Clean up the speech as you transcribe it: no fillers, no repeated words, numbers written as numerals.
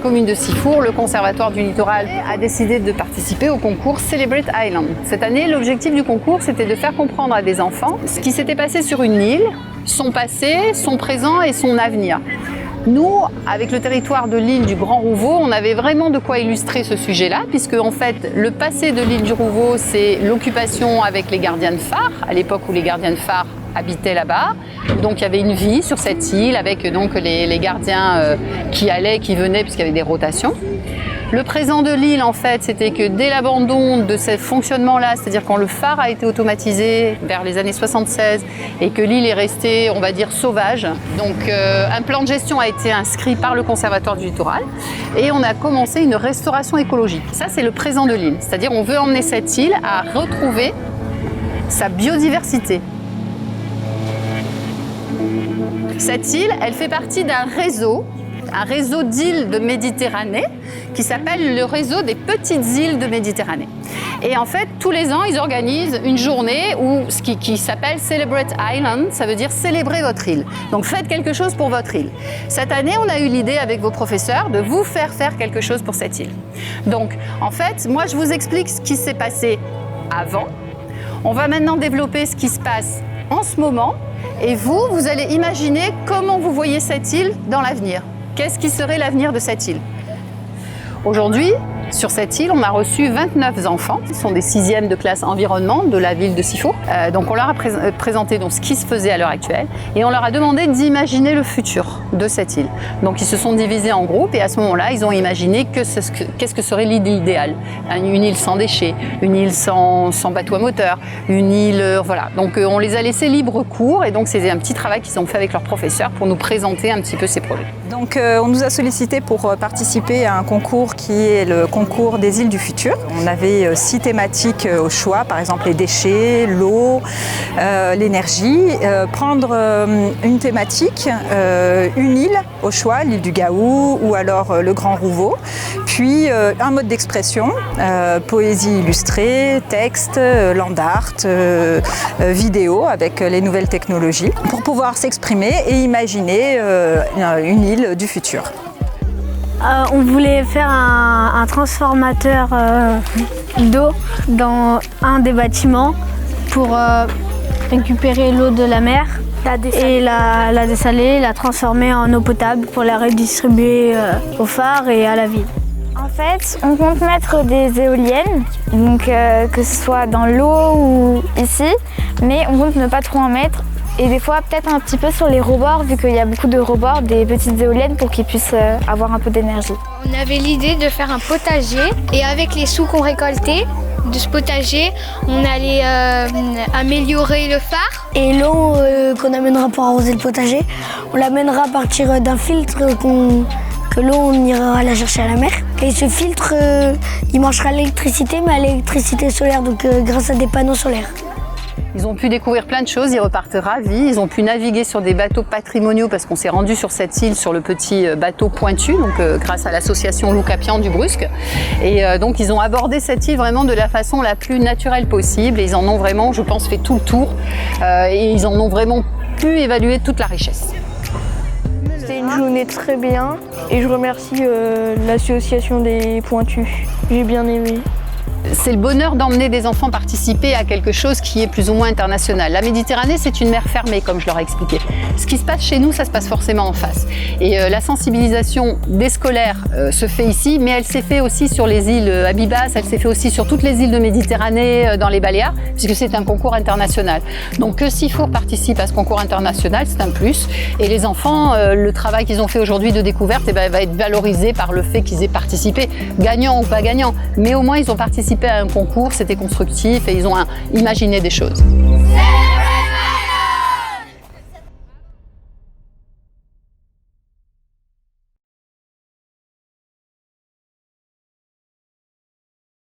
commune de Sifour, le Conservatoire du Littoral a décidé de participer au concours Celebrate Island. Cette année, l'objectif du concours, c'était de faire comprendre à des enfants ce qui s'était passé sur une île, son passé, son présent et son avenir. Nous, avec le territoire de l'île du Grand Rouveau, on avait vraiment de quoi illustrer ce sujet-là, puisque en fait, le passé de l'île du Rouveau, c'est l'occupation avec les gardiens de phare, à l'époque où les gardiens de phare habitaient là-bas. Donc il y avait une vie sur cette île avec donc les gardiens qui allaient, qui venaient, puisqu'il y avait des rotations. Le présent de l'île, en fait, c'était que dès l'abandon de ce fonctionnement-là, c'est-à-dire quand le phare a été automatisé vers les années 76 et que l'île est restée, on va dire, sauvage, donc un plan de gestion a été inscrit par le Conservatoire du Littoral et on a commencé une restauration écologique. Ça, c'est le présent de l'île, c'est-à-dire on veut emmener cette île à retrouver sa biodiversité. Cette île, elle fait partie d'un réseau d'îles de Méditerranée qui s'appelle le réseau des petites îles de Méditerranée. Et en fait, tous les ans, ils organisent une journée qui s'appelle Celebrate Island, ça veut dire célébrer votre île. Donc faites quelque chose pour votre île. Cette année, on a eu l'idée avec vos professeurs de vous faire quelque chose pour cette île. Donc en fait, moi je vous explique ce qui s'est passé avant. On va maintenant développer ce qui se passe en ce moment. Et vous allez imaginer comment vous voyez cette île dans l'avenir. Qu'est-ce qui serait l'avenir de cette île? Aujourd'hui, sur cette île, on a reçu 29 enfants. Ce sont des 6e de classe environnement de la ville de Sifour. Donc on leur a présenté ce qui se faisait à l'heure actuelle et on leur a demandé d'imaginer le futur de cette île. Donc ils se sont divisés en groupes et à ce moment-là, ils ont imaginé qu'est-ce que serait l'île idéale. Une île sans déchets, une île sans bateau à moteur, une île... voilà. Donc on les a laissés libre cours et donc c'est un petit travail qu'ils ont fait avec leurs professeurs pour nous présenter un petit peu ces projets. Donc on nous a sollicité pour participer à un concours qui est le concours des îles du futur. On avait 6 thématiques au choix, par exemple les déchets, l'eau, l'énergie. Prendre une thématique, une île au choix, l'île du Gaou ou alors le Grand Rouveau. Puis un mode d'expression, poésie illustrée, texte, land art, vidéo avec les nouvelles technologies pour pouvoir s'exprimer et imaginer une île du futur. On voulait faire un transformateur d'eau dans un des bâtiments pour récupérer l'eau de la mer et la dessaler, la transformer en eau potable pour la redistribuer au phare et à la ville. En fait, on compte mettre des éoliennes, donc que ce soit dans l'eau ou ici, mais on compte ne pas trop en mettre. Et des fois, peut-être un petit peu sur les rebords, vu qu'il y a beaucoup de rebords, des petites éoliennes pour qu'ils puissent avoir un peu d'énergie. On avait l'idée de faire un potager et avec les sous qu'on récoltait de ce potager, on allait améliorer le phare. Et l'eau qu'on amènera pour arroser le potager, on l'amènera à partir d'un filtre que l'eau, on ira la chercher à la mer. Et ce filtre, il marchera à l'électricité, mais à l'électricité solaire, donc grâce à des panneaux solaires. Ils ont pu découvrir plein de choses, ils repartent ravis. Ils ont pu naviguer sur des bateaux patrimoniaux parce qu'on s'est rendu sur cette île sur le petit bateau Pointu, donc grâce à l'association Loucapian du Brusque. Et donc ils ont abordé cette île vraiment de la façon la plus naturelle possible. Et ils en ont vraiment, je pense, fait tout le tour. Et ils en ont vraiment pu évaluer toute la richesse. C'était une journée très bien et je remercie l'association des Pointus. J'ai bien aimé. C'est le bonheur d'emmener des enfants participer à quelque chose qui est plus ou moins international. La Méditerranée, c'est une mer fermée, comme je leur ai expliqué. Ce qui se passe chez nous, ça se passe forcément en face. Et la sensibilisation des scolaires se fait ici, mais elle s'est faite aussi sur les îles Abibas, elle s'est faite aussi sur toutes les îles de Méditerranée, dans les Baléares, puisque c'est un concours international. Donc que Sifour participe à ce concours international, c'est un plus. Et les enfants, le travail qu'ils ont fait aujourd'hui de découverte, va être valorisé par le fait qu'ils aient participé, gagnant ou pas gagnant. Mais au moins, ils ont participé à un concours, c'était constructif et ils ont imaginé des choses.